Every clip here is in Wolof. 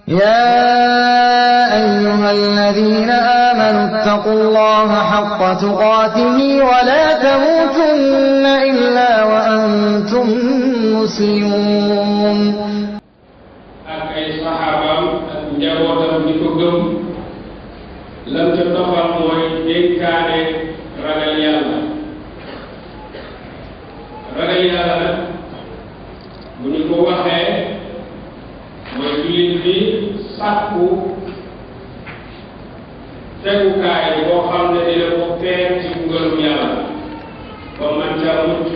يا أيها الذين آمنوا اتقوا الله حق تقاته ولا تموتن إلا وأنتم مسلمون. ak ay saxaabaam ak njabootam di ko gëm lam ca doxal mooy dénkaane ragal yàlla. ragal yàlla nag bu ñu ko waxee mooy jullit bi sàkku tegukaay boo xam ne dina ko peer ci mbugalum yàlla ba man ca mucc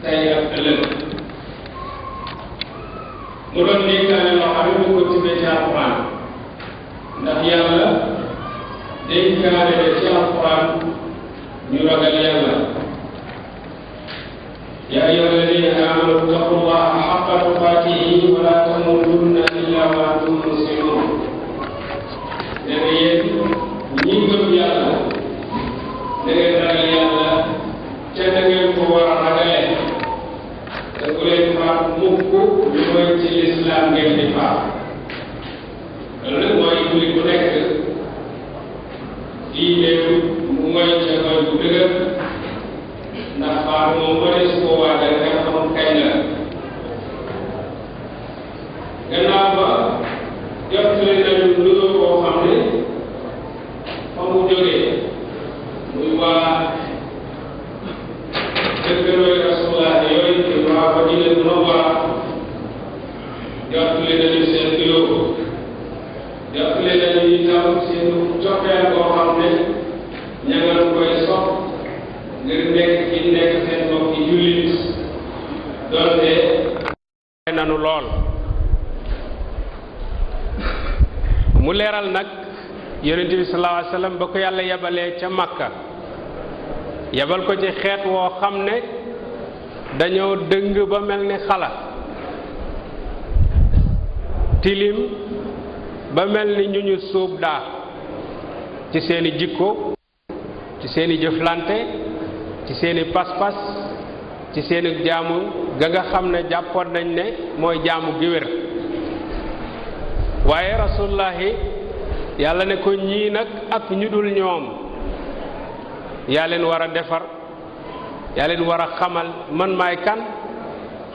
tey ak ëllëg. mu doon dénkaane loo xam ne ñu ko tibbee ci alxuraan ndax yàlla dénkaane ne ci alxuraan ñu ragal yàlla. yaa ayyuha alladina amanu ittaqullaha haqqa tuqaatihi wa la tamutunna illa wa antum muslimun. nee na yéen ñi gëm yàlla da ngeen ragal yàlla ca da ngeen ko war a ragale te bu leen faat mukk lu mooy ci lislaam ngeen di faat. loolu nag mooy jullit bu nekk diineem mu mooy ca mooy bu dëgër ndax faat moom mënees koo waajal nga xam kañ la. gannaaw ba jottali nañu nuyoo boo xam ne fa mu jógee muy waa dëkkandooy Rasulullah yooyu te waa Madina Munawwara jottali nañu seen nuyoo jottali nañu itam seen jokkeel boo xam ne ña nga koy sopp ngir nekk ci nekk seen bopp ci jullit doonte nanu lool. mu leeral nag yonent bi sallallahu alayhi wa sallam ba ko yàlla yebalee ca Makka yebal ko ci xeet woo xam ne dañoo dëng ba mel ni xala tilim ba mel ni ñu suub daa ci seeni jikko ci seeni jëflante ci seeni pas-pas ci seeni jaamu ga nga xam ne jàppoon nañ ne mooy jaamu gi wér. waaye rasulullahi yàlla ne ko ñii nag ak ñu dul ñoom yaa leen war a defar yaa leen war a xamal man maay kan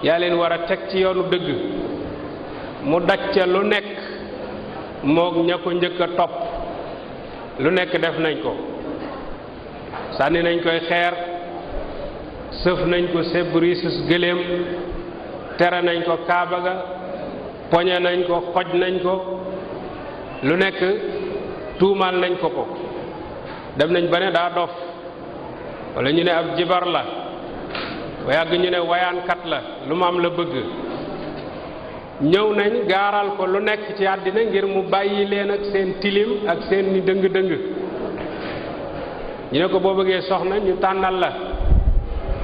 yaa leen war a teg ci yoonu dëgg. mu daj ca lu nekk moog ña ko njëkk a topp lu nekk def nañ ko. sànni nañ koy xeer sëf nañ ko sebrisus gëléem tere nañ ko kaaba ga poñe nañ ko xoj nañ ko lu nekk tuumaal nañ ko ko. dem nañ ba ne daa dof wala ñu ne ab jibar la ba yàgg ñu ne wayaankat la lu mu am la bëgg. ñëw nañ gaaral ko lu nekk ci àddina ngir mu bàyyi leen ak seen tilim ak seen ni dëng-dëng. ñu ne ko boo bëggee soxna ñu tànnal la,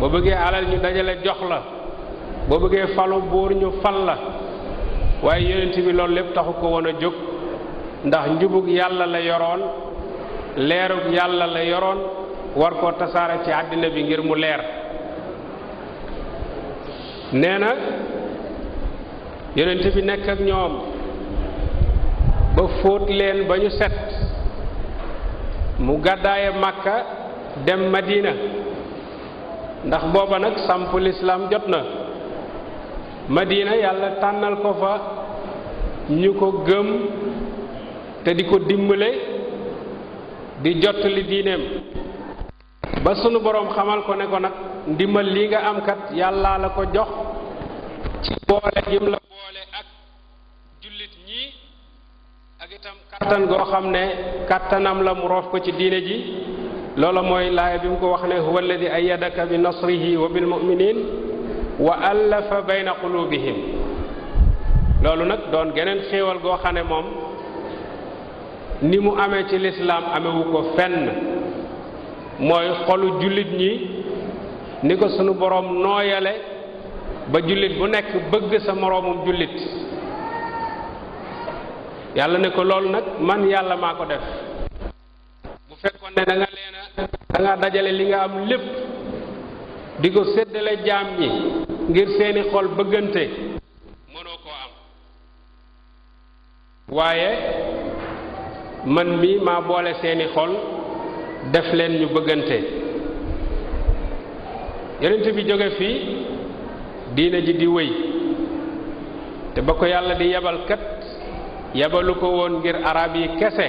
boo bëggee alal ñu dajale jox la, boo bëggee falu buur ñu fal la. waaye yonent bi loolu lépp taxu ko woon a jóg ndax njubug yàlla la yoroon, leerug yàlla la yoroon, war koo tasaare ci àddina bi ngir mu leer. nee na yonent bi nekk ak ñoom ba fóot leen ba ñu set, mu gàddaaye Makka dem Madina ndax booba nag samp lislaam jot na. Madina yàlla tànnal ko fa ñu ko gëm te di ko dimbale di jottali diineem ba sunu boroom xamal ko ne ko nag ndimbal lii nga am kat yàllaa la ko jox ci boole gim la boole ak jullit ñi ak itam kattan goo xam ne kattanam la mu roof ko ci diine ji. loola mooy laaya bi mu ko wax ne huwa alladi ayyadaka bi nasrihi wa bil mu'minin wa allafa bayna qulubihim. loolu nag doon geneen xéewal goo xam ne moom ni mu amee ci lislaam amewu ko fenn, mooy xolu jullit ñi ni ko sunu boroom nooyale ba jullit bu nekk bëgg sa moroomum jullit. yàlla ne ko loolu nag man yàlla maa ko def. bu fekkoon ne da nga dajale li nga am lépp di ko séddale jaam ñi ngir seeni xol bëggante mënoo koo am. waaye man mi maa boole seeni xol def leen ñu bëggante. yonent bi jóge fii diine ji di wéy te ba ko yàlla di yebal kat yebalu ko woon ngir arab yi kese.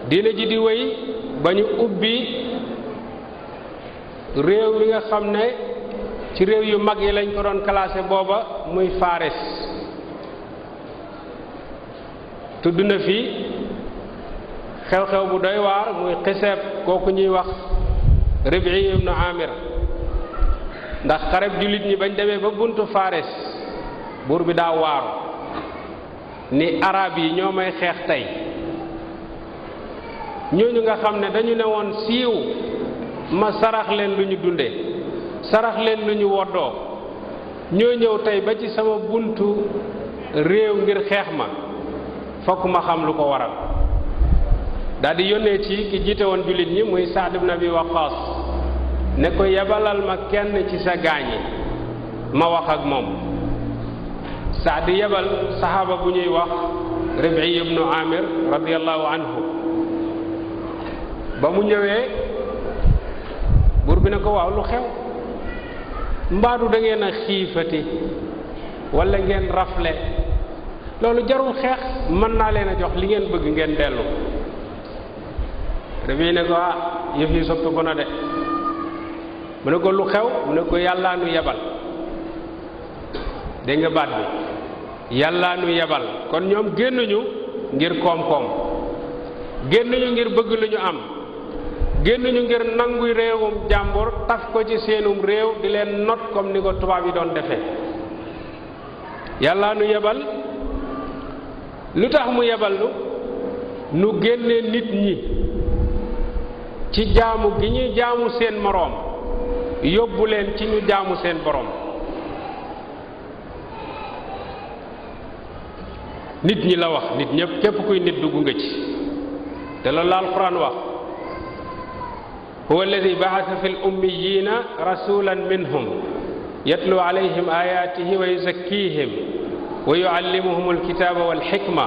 diine ji di wéy ba ñu ubbi réew mi nga xam ne ci réew yu mag yi lañ ko doon classé booba muy Faris. tudd na fi xew-xew bu doy waar muy xiseeb kooku ñuy wax Rib'i ibnu Amir, ndax xareb jullit ñi bañ demee ba buntu Faris buur bi daa waaru ni arab yi ñoo may xeex tey. ñooñu nga xam ne dañu ne woon siiw ma sarax leen lu ñu dunde sarax leen lu ñu woddoo, ñoo ñëw tey ba ci sama buntu réew ngir xeex ma, fokk ma xam lu ko waral. daldi yónnee ci ki jiite woon jullit ñi muy Saad ibn Abi Waqqas ne ko yebalal ma kenn ci sa gaañi ma wax ak moom. Saad yebal saxaaba bu ñuy wax Rib'i ibnu Amir radiyallahu anhu. ba mu ñëwee buur bi ne ko waaw lu xew, mbaadu da ngeen a xiifati walla ngeen rafle? loolu jarul xeex, mën naa leen a jox li ngeen bëgg ngeen dellu. Rib'i ne ko yëf yi soppi ko na de. mu ne ko lu xew? mu ne ko yàllaa nu yebal. dégg nga baat bi, yàllaa nu yebal. kon ñoom génnuñu ngir koom-koom, génnuñu ngir bëgg lu ñu am, génnuñu ngir nangu réewum jàmbur taf ko ci seenum réew di leen not comme ni ko tubaab yi doon defee. yàllaa nu yebal. lu tax mu yebal nu génne nit ñi ci jaamu gi ñuy jaamu seen moroom yóbbu leen ci ñu jaamu seen boroom. nit ñi la wax, nit ñëpp, képp kuy nit dugg nga ci. te loolu la alquran wax, huwa alladi ba'atha fi l-ummiyina rasulan minhum yatlu alayhim ayatihi wa yuzakkihim wa yuallimuhum alkitaba walhikma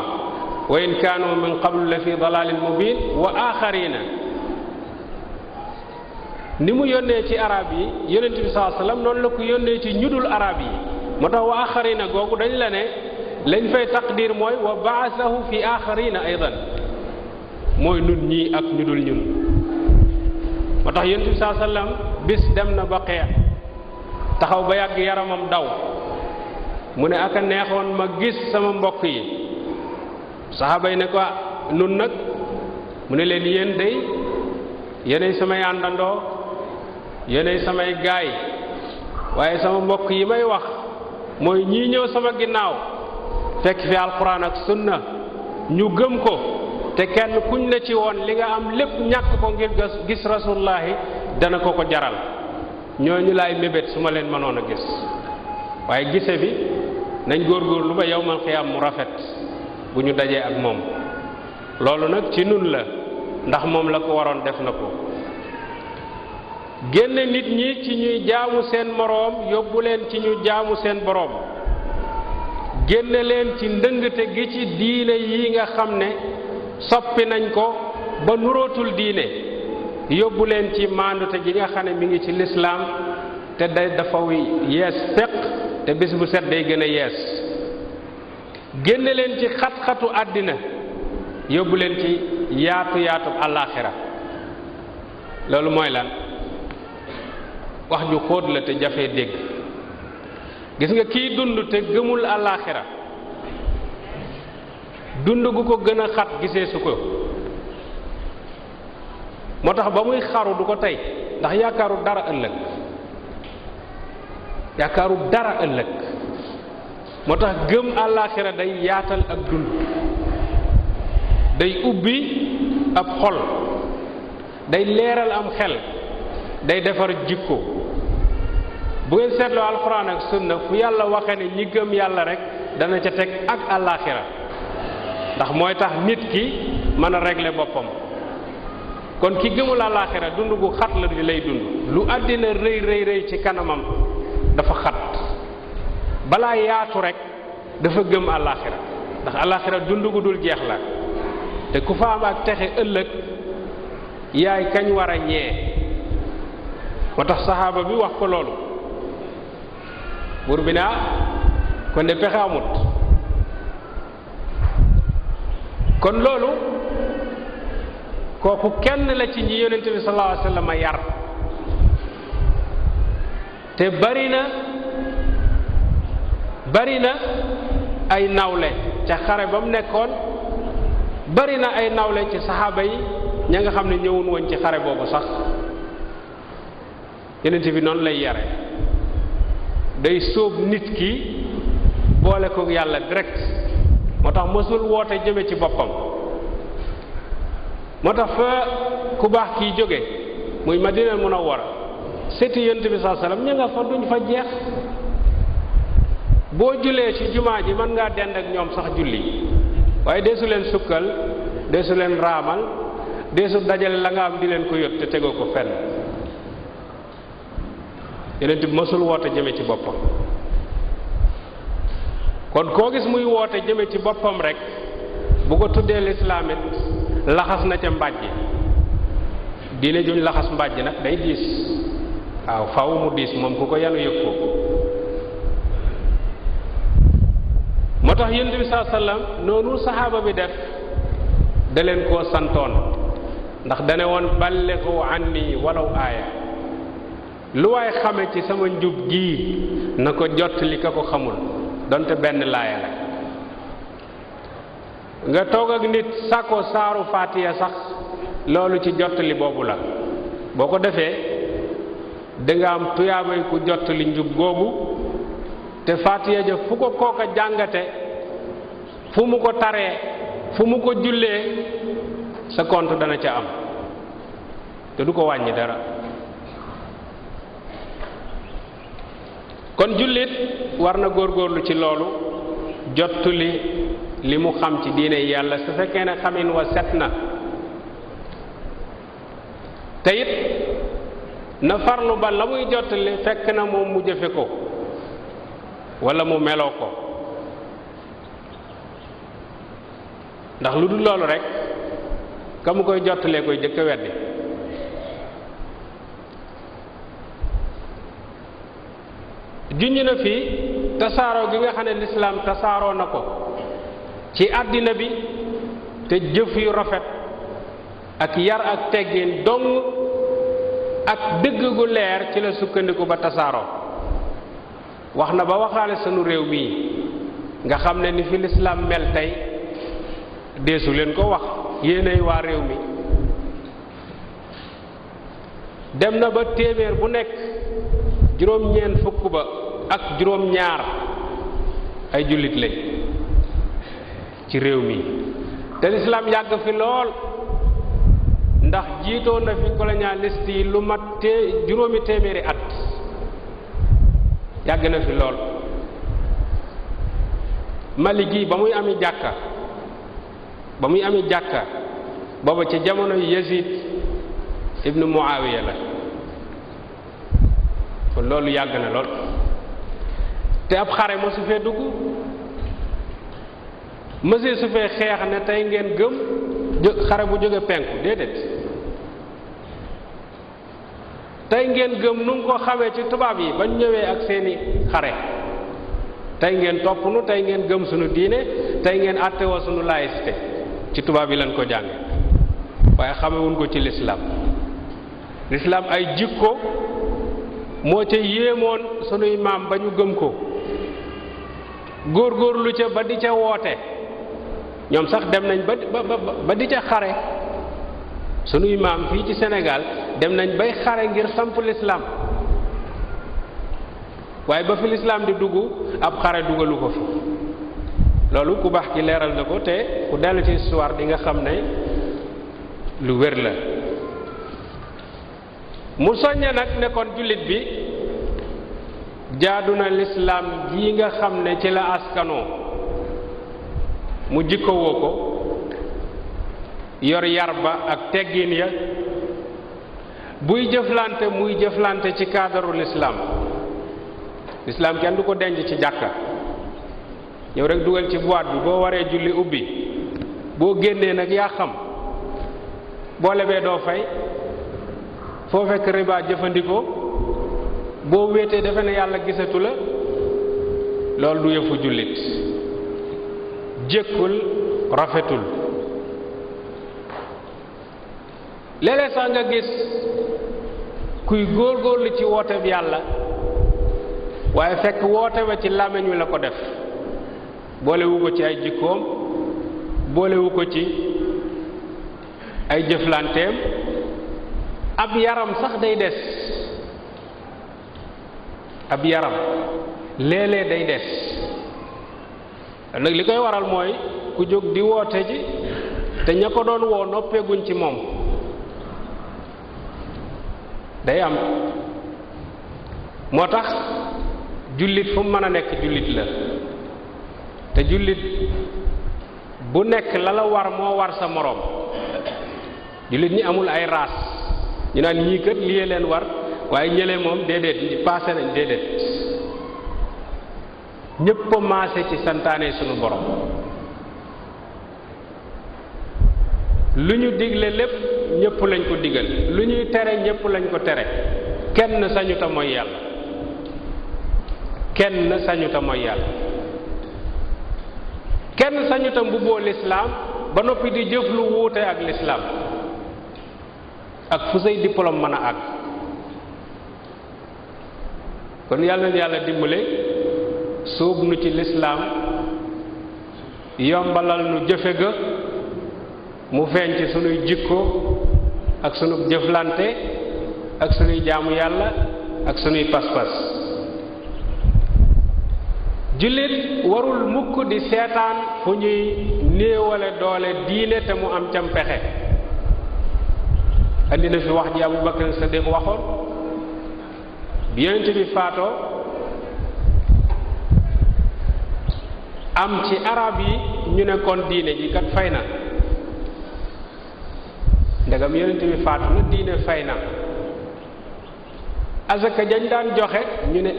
wa in kanu min qablu la fi dalalin mubin wa axarina. ni mu yónnee ci arab yi yonent bi sallallahu alayhi wasallam noonu la ko yónnee ci ñudul arab yi. moo tax wa axarina googu dañ la ne lañ fay taqdir mooy wa ba'athahu fi axarina aydan, mooy nun ñii ak ñu dul ñun. moo tax yonent bi saa sallam bis dem na ba xeex taxaw ba yàgg yaramam daw mu ne aka neexoon ma gis sama mbokk yi. saxaaba yi ne ko nun nag mu ne leen yéen day yéenay samay àndandoo, yéenay samay gaay, waaye sama mbokk yi may wax mooy ñii ñëw sama ginnaaw fekk fi alquran ak sunna ñu gëm ko, te kenn kuñ ne ci woon li nga am lépp ñàkk ko ngir gis rasulullahi dana ko ko jaral. ñooñu laay mébét su ma leen mënoon a gis. waaye gise bi nañ góorgóorlu ba yawmal xiyaam mu rafet bu ñu dajee ak moom. loolu nag ci nun la, ndax moom la ko waroon def na ko. génne nit ñi ci ñuy jaamu seen moroom yóbbu leen ci ñu jaamu seen boroom. génne leen ci ndëngte gi ci diine yi nga xam ne soppi nañ ko ba nurootul diine, yóbbu leen ci maandute gi nga xam ne mi ngi ci lislaam te day dafa yees peq te bés bu set day gën a yees. génne leen ci xat-xatu àddina yóbbu leen ci yaatu yaatu àllaaxira. loolu mooy lan? wax ju xóot la te jafee dégg. gis nga kii dund te gëmul àllaaxira, dund gu ko gën a xat gisee su ko. moo tax ba muy xaru du ko tey, ndax yaakaaru dara ëllëg, yaakaaru dara ëllëg. moo tax gëm àllaaxira day yaatal ak dund, day ubbi ab xol, day leeral am xel, day defar jikko. bu ngeen seetloo alxuraan ak sunna fu yàlla waxe ne ñi gëm yàlla rek dana ca teg ak àllaaxira, ndax mooy tax nit ki mën a régler boppam. kon ki gëmul àllaaxira dund gu xat la di lay dund. lu àddina rëy rëy rëy ci kanamam dafa xat, balaa yaatu rek dafa gëm àllaaxira. ndax alaxira dund gu dul jeex la te ku fa am ak texe ëllëg yaay kañ war a ñee. moo tax saxaaba bi wax ko loolu buur bi naa kon de pexe amut. kon loolu kooku kenn la ci ñi yonent bi sallallahu alayhi wa sallam yar te bari na ay nawle ca xare ba mu nekkoon, bari na ay nawle ci saxaaba yi ña nga xam ne ñëwun woon ci xare boobu sax. yonent bi noonu lay yare, day sóob nit ki boole ko yàlla direct. moo tax mësul woote jëme ci boppam. moo tax fa ku baax kii jóge muy Madina Munawwara seti yonent bi sallallahu alayhi wasallam ña nga fa duñ fa jeex. boo julee ci jumaa ji mën ngaa dend ak ñoom sax julli, waaye deesu leen sukkal, deesu leen raamal, deesu dajale la nga am di leen ko yot te tegoo ko fenn. yonent bi mësul woote jëme ci boppam. kon koo gis muy woote jëme ci boppam rek bu ko tuddee lislaam it laxas na ca mbàjj. diine juñ laxas mbàjj nag day diis, waaw faw mu diis, moom ku ko yanu yëg ko. moo tax yonent bi saa sallam noonu saxaaba bi def da leen koo santoon, ndax dane woon ballighu anni walaw aaya. lu waay xame ci sama njub gii na ko jottali ka ko xamul donte benn laaya la. nga toog ak nit sàkko saaru faatiya sax loolu ci jottali boobu la. boo ko defee danga am tuyaabay ku jottali njub googu, te faatiya ja fu ko kooka jàngate, fu mu ko taree, fu mu ko jullee, sa compte dana ca am te du ko wàññi dara. kon jullit war na góorgóorlu ci loolu, jottali li mu xam ci diine yàlla su fekkee ne xamin wa set na. te it na farlu ba la muy jottali fekk na moom mu jëfe ko walla mu meloo ko, ndax lu dul loolu rek ka mu koy jottalee koy jëkk a weddi. junj na fi tasaaroo gi nga xam ne lislaam tasaaroo na ko ci àddina bi, te jëf yu rafet ak yar ak teggin dong ak dëgg gu leer ci la sukkandiku ba tasaaroo. wax na ba waxaale sunu réew mii nga xam ne ni fi lislaam mel tey deesu leen ko wax, yéenay waa réew mi. dem na ba téeméer bu nekk juróom-ñeent fukk ba ak juróom-ñaar ay jullit lañ ci réew mi, te lislaam yàgg fi lool, ndax jiitoo na fi colonialiste yi lu mat juróomi téeméeri at. yàgg na fi lool. Mali gi ba muy ami jàkka booba ci jamono Yazid ibnu Muawiya la. kon loolu yàgg na lool. te ab xare mosu fee dugg, mësee su fee xeex ne tey ngeen gëm xare bu jóge penku, déedéet. tey ngeen gëm nu nga ko xamee ci tubaab yi bañ ñëwee ak seeni xare, tey ngeen topp nu, tey ngeen gëm sunu diine, tey ngeen àttewoo sunu laïcité. ci tubaab yi lañ ko jànge, waaye xamewuñ ko ci lislaam. lislaam ay jikko moo ca yéemoon sunuy maam ba ñu gëm ko, góorgóorlu ca ba di ca woote. ñoom sax dem nañ ba di ca xare. sunuy maam fii ci Sénégal dem nañ bay xare ngir samp lislaam, waaye ba fi lislaam di dugg ab xare dugalu ko fi. loolu ku baax ki leeral na ko, te ku dellu ci histoire di nga xam ne lu wér la. mu soññe nag ne kon jullit bi jaadu na lislaam gi nga xam ne ci la askanoo mu jikkowoo ko, yor yar ba ak teggin ya, buy jëflante muy jëflante ci cadre lislaam. lislaam kenn du ko denc ci jàkka, ñëw rek dugal ci boîte bi boo waree julli ubbi boo génnee nag yaa xam boo lebee doo fay foo fekk riba jëfandikoo boo wéetee defe ne yàlla gisatu la loolu du yëfu jullit jékkul rafetul. léeg-léeg sax nga gis kuy góorgóorlu ci woote bi yàlla waaye fekk woote ba ci làmmiñ wi la ko def boolewu ko ci ay jikkoom boolewu ko ci ay jëflanteem ab yaram sax day des ab yaram léeg-léeg day des nag li koy waral mooy ku jóg di woote ji te ña ko doon woo noppeeguñ ci moom day am. moo tax jullit fu mu mën a nekk jullit la te jullit bu nekk la la war moo war sa moroom. jullit ñi amul ay raas ñu naan ñii kat lii leen war waaye ñële moom déedéet paase nañ déedéet ñépp a maase ci santaane sunu borom. lu ñu digle lépp ñépp lañ ko digal lu ñuy tere ñépp lañ ko tere kenn sañuta mooy yàlla kenn sañuta mooy yàlla kenn sañuta mbubboo lislaam ba noppi di jëf lu wuute ak lislaam ak fu say diplôme mën a àgg. kon yàlla na yàlla dimbale sóob nu ci lislaam yombalal nu jëfe ga mu feeñ ci sunuy jikko ak sunu jëflante ak sunuy jaamu yàlla ak sunuy pas-pas. jullit warul mukk di seetaan fu ñuy néewale doole diine te mu am cam pexe. andi na fi wax ji Abu Bakr Sadiq waxoon bi yonent bi faatoo am ci arab yi ñu ne kon diine ji kat fay na ndegam yonent bi faatu na diine fay na. azaka jañ daan joxe ñu ne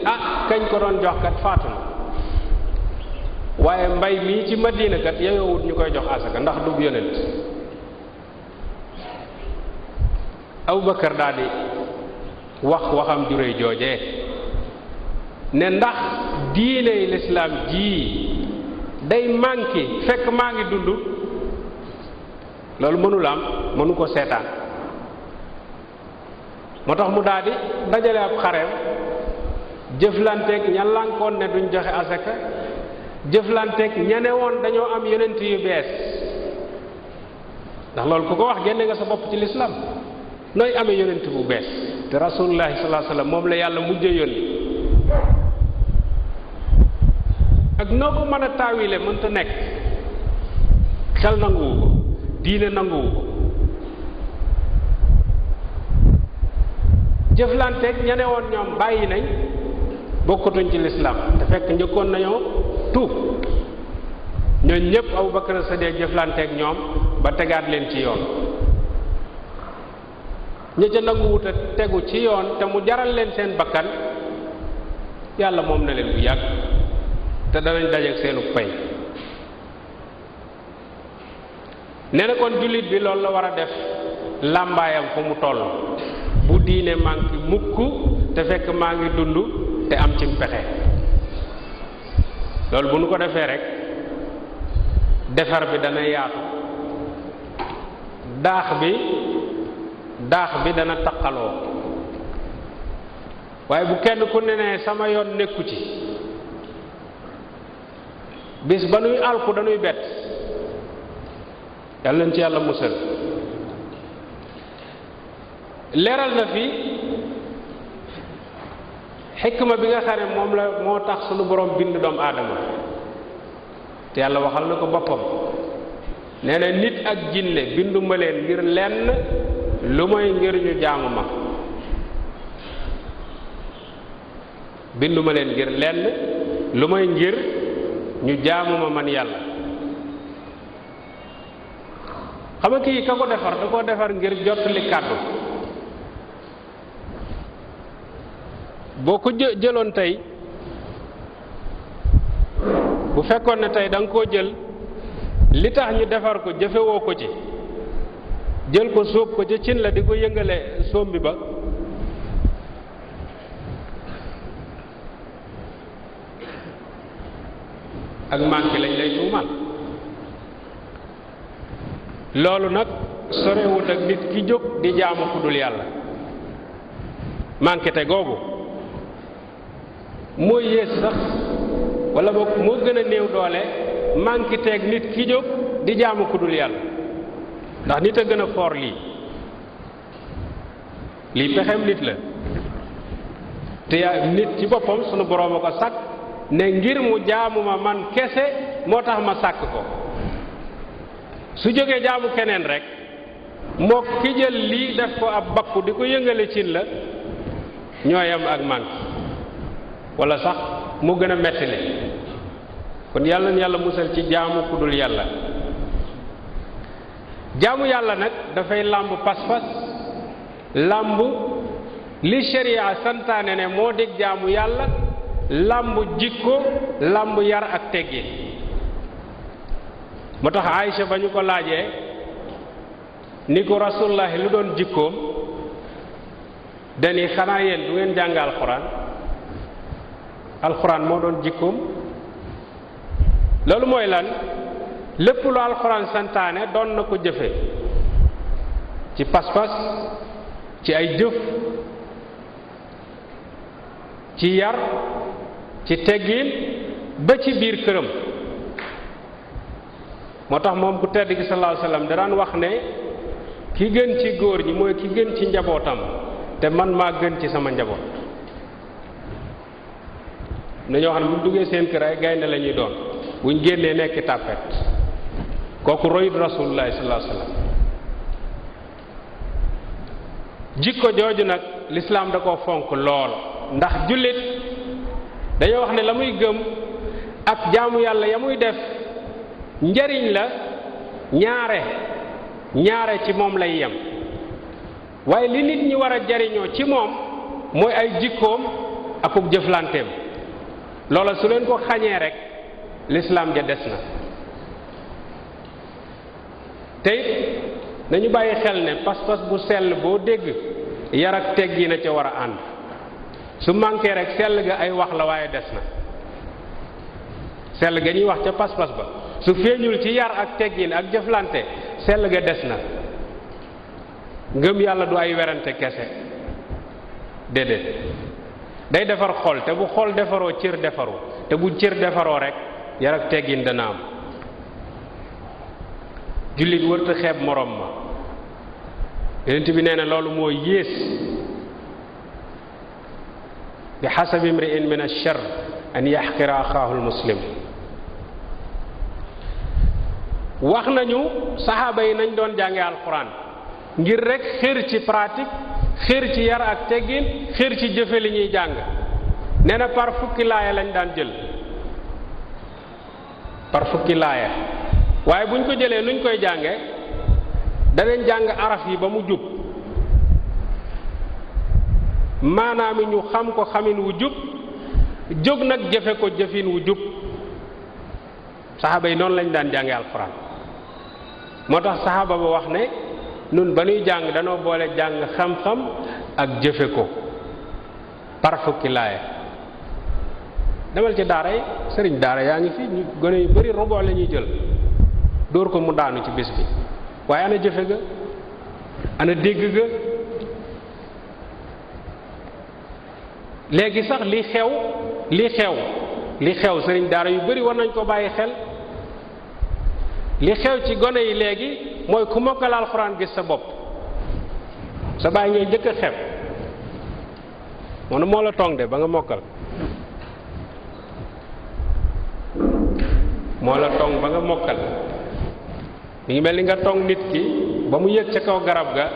kañ ko doon jox kat faatu na waaye mbay mii ci Madina kat yeyoowut ñu koy jox azaka ndax du yonent. Abubakar daal di wax waxam ju réy joojee ne ndax diiney lislaam jii day manqué fekk maa ngi dund loolu mënul am mënu ko seetaan. moo tax mu daal di dajale ab xareem jëflanteeg ña lànkoon ne duñ joxe asaka jëflanteeg ña ne woon dañoo am yonent yu bees ndax loolu ku ko wax génne nga sa bopp ci lislaam. nooy amee yonent bu bees te rasulullahi sallallahu alayhi wasallam moom la yàlla mujje yónni ak noo ko mën a taawile mënta nekk xel nanguwu ko diine nanguwu ko. jëflanteeg ña ne woon ñoom bàyyi nañ bokkatuñ ci lislaam te fekk njëkkoon nañoo tuub ñooñ ñëpp Abu Bakar Sadiq jëflanteeg ñoom ba tegaat leen ci yoon. ña ca nanguwut a tegu ci yoon te mu jaral leen seen bakkan yàlla moom na leen bu yàgg te danañ dajeek seenu pay. nee na kon jullit bi loolu la war a def làmbaayam fu mu toll bu diine manqué mukk te fekk maa ngi dund te am ci pexe. loolu bu nu ko defee rek defar bi dana yaatu daax bi dana taqaloo waaye bu kenn ku ne sama yoon nekku ci bis ba nuy alku dañuy bett yàlla nañ ci yàlla musal. leeral na fi xikma bi nga xam ne moom la moo tax sunu borom bind doomu aadama te yàlla waxal na ko boppam nee na nit ak jinne binduma leen ngir lenn lu mooy ngir ñu jaamu ma. binduma leen ngir lenn lu mooy ngir ñu jaamu ma man yàlla. xam nga kii ka ko defar da koo defar ngir jottali kàddu. boo ko jëloon tey bu fekkoon ne tey da nga koo jël li tax ñu defar ko jëfewoo ko ci jël ko sóob ko ca cin la di ko yëngale sóom bi ba ak manqué lañ lay tuumal loolu nag sorewut ak nit ki jóg di jaamu ku dul yàlla manqué te googu mooy yées sax wala boog moo gën a néew doole manqué teeg nit ki jóg di jaamu ku dul yàlla ndax nit a gën a foor lii pexem nit la te nit ci boppam sunu boroom a ko sàkk ne ngir mu jaamu ma man kese moo tax ma sàkk ko su jógee jaamu keneen rek moo ki jël lii def ko ab bakku di ko yëngale cin la ñooyam ak manque wala sax mu gën a mettile kon yàlla na yàlla musal ci jaamu ku dul yàlla jaamu yàlla nag dafay làmb pas-pas làmb li sharia santaane ne moo dig jaamu yàlla làmb jikko làmb yar ak teggin moo tax Aïcha ba ñu ko laajee ni ko rasulullahi lu doon jikkoom dani xanaa yéen du ngeen jàng alxuraan moo doon jikkoom loolu mooy lan lépp lu alxuraan santaane doon na ko jëfe ci pas-pas ci ay jëf ci yar ci teggin ba ci biir këram moo tax moom ku tedd gi sallallahu alayhi wasallam da daan wax ne ki gën ci góor ñi mooy ki gën ci njabootam te man maa gën ci sama njaboot na ñoo xam ne bu duggee seen kër ay gaynde la ñuy doon buñ génnee nekk tàppet kooku royut rasulullahi sallallahu alayhi wasallam jikko jooju nag lislaam da koo fonk lool ndax jullit dañoo wax ne la muy gëm ak jaamu yàlla ya muy def njariñ la ñaare ci moom lay yem waaye li nit ñi war a jariñoo ci moom mooy ay jikkoom akuk jëflanteem loola su leen ko xañee rek lislaam ja des na te it nañu bàyyi xel ne pas-pas bu sell boo dégg yar ak teggi na ca war a ànd su manqué rek sell ga ay wax la waaye des na sell ga ñuy wax ca pas-pas ba su feeñul ci yar ak teggin ak jëflante sell ga des na ngëm yàlla du ay werante kese déedéet day defar xol te bu xol defaroo cër defaru te bu cër defaroo rek yar ak teggin dana am jullit wërta xeeb morom ma yonent bi nee na loolu moo yées bi xasabi imri'in min ash-sharr an yaxqira axaahu al-muslim wax nañu saxaaba yi nañ doon jànge alquran ngir rek xër ci pratique xër ci yar ak teggin xër ci jëfe li ñuy jàng nee na par fukki laaya lañ daan jël par fukki laaya waaye buñ ko jëlee nuñ koy jànge danañ jàng araf yi ba mu jub maanaam ñu xam ko xamin wu jub jóg nag jëfe ko jëfin wu jub saxaaba yi noonu lañ daan jànge alxuraan moo tax saxaaba ba wax ne nun ba nuy jàng danoo boole jàng xam-xam ak jëfe ko par fukki laaya demal ci daara yi sëriñ daara yaa ngi fi ñu gone yu bari roboo la ñuy jël dóor ko mu daanu ci bis bi waaye ana jëfe ga ana dégg ga léegi sax li xew sëriñ daara yu bari war nañ ko bàyyi xel li xew ci gone yi léegi mooy ku mokkal alxuraan gis sa bopp sa baay ngay jëkk a xew moom moo la tong de ba nga mokkal moo la tong ba nga mokkal mi ngi mel ni nga tong nit ki ba mu yéeg ca kaw garab ga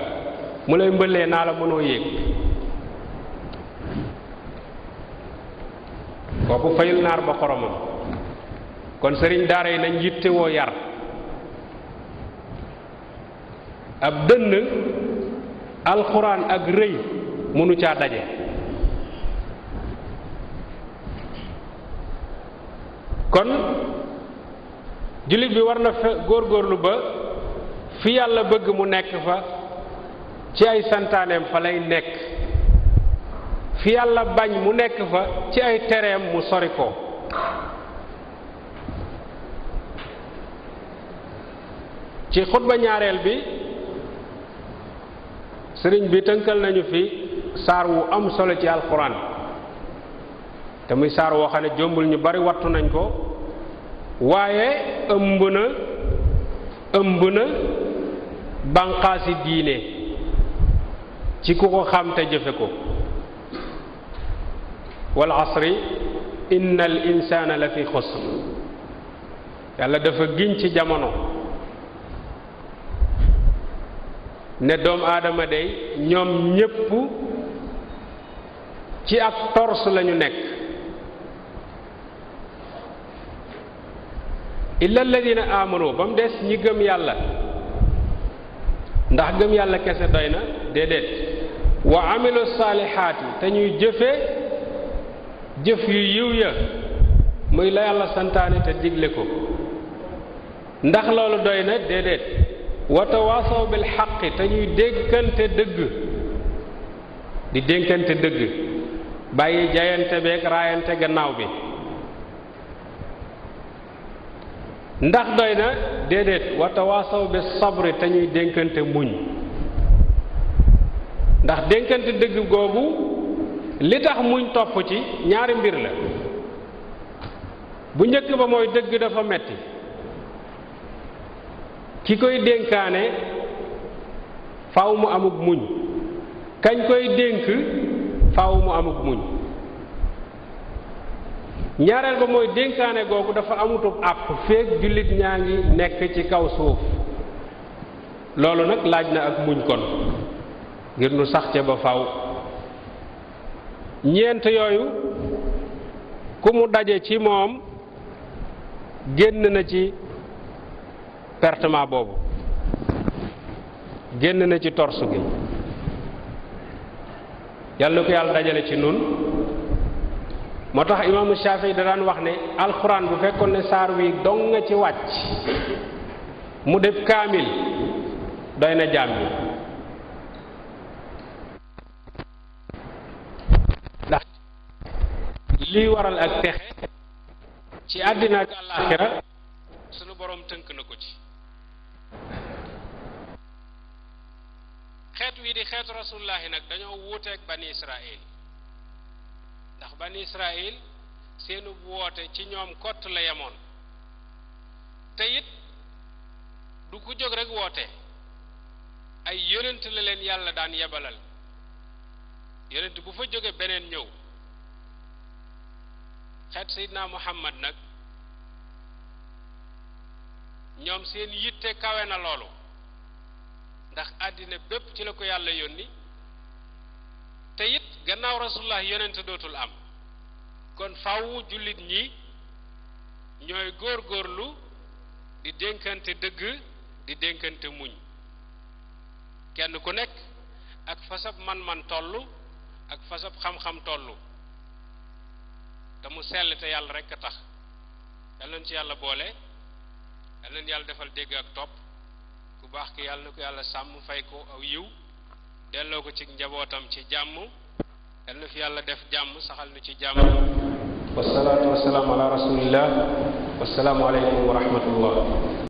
mu lay mbëllee naa la mënoo yéeg kooku fayul naar ba xoromam kon sëriñ daara yi nañ yittewoo yar ab dënn alxuraan ak rëy mënu caa daje kon jullit bi war na góorgóorlu ba fi yàlla bëgg mu nekk fa ci ay santaaneem fa lay nekk, fi yàlla bañ mu nekk fa ci ay tereem mu sori ko. ci xutba ñaareel bi sëriñ bi tënkal nañu fi saar wu am solo ci alxuraan te muy saar woo xam ne jombul ñu bari wattu nañ ko, waaye ëmb na banqaasi diine ci ku ko xam te jëfe ko. wal asri innal insaana la fi xusr, yàlla dafa giñ ci jamono ne doomu aadama day ñoom ñépp ci ak tors lañu nekk, illa alladina amanu, ba mu des ñi gëm yàlla. ndax gëm yàlla kese doy na? déedéet. wa amilu saalihaati, te ñuy jëfe jëf yu yiw ya muy la yàlla santaane te digle ko. ndax loolu doy na? déedéet. wa tawaasaw bil xaqi, te ñuy dénkante dëgg, di dénkante dëgg, bàyyi jayante beeg raayante gannaaw bi. ndax doy na? déedéet. wa tawaasaw bis sabri, te ñuy dénkante muñ. ndax dénkante dëgg googu li tax muñ topp ci ñaari mbir la. bu njëkk ba mooy dëgg dafa metti, ki koy dénkaane faaw mu amug muñ, kañ koy dénk faaw mu amug muñ. ñaareel ba mooy dénkaane googu dafa amutub àpp feek jullit ñaa ngi nekk ci kaw suuf. loolu nag laaj na ak muñ kon ngir nu sax ca ba faaw. ñeent yooyu ku mu daje ci moom génn na ci pertement boobu, génn na ci torsu gi. yàlla na ko yàlla dajale ci nun. moo tax imaamu Shaafi'i da daan wax ne alxuraan bu fekkoon ne saar wi dong nga ci wàcc mu def kaamil doy na jaam bi. ndax lii waral ak texe ci àddina ak àllaaxira sunu boroom tënk na ko ci. xeet wi di xeetu rasulullahi nag dañoo wuuteeg bani Israël, ndax bani Israël seenu woote ci ñoom kott la yemoon, te it du ku jóg rek woote, ay yonent la leen yàlla daan yebalal. yonent bu fa jóge beneen ñëw. xeet Seydina Muhammad nag ñoom seen yitte kawe na loolu, ndax àddina bépp ci la ko yàlla yónni, te it gannaaw rasulullah yonent dootul am. kon faaw jullit ñi ñooy góorgóorlu di dénkante dëgg, di dénkante muñ, kenn ku nekk ak fasab man-man tollu ak fasab xam-xam tollu, te mu sell te yàlla rekk a tax. yal nañ ci yàlla boole, yal nañ yàlla defal dégg ak topp. ku baax ki yàlla na ko yàlla sàmm, fay ko aw yiw, delloo ko ci njabootam ci jàmm. yal na fi yàlla def jàmm, saxal nu ci jàmm. wasalaatu wasalaamu ala rasulillah. wasalaamu aleykum wa rahmatullah.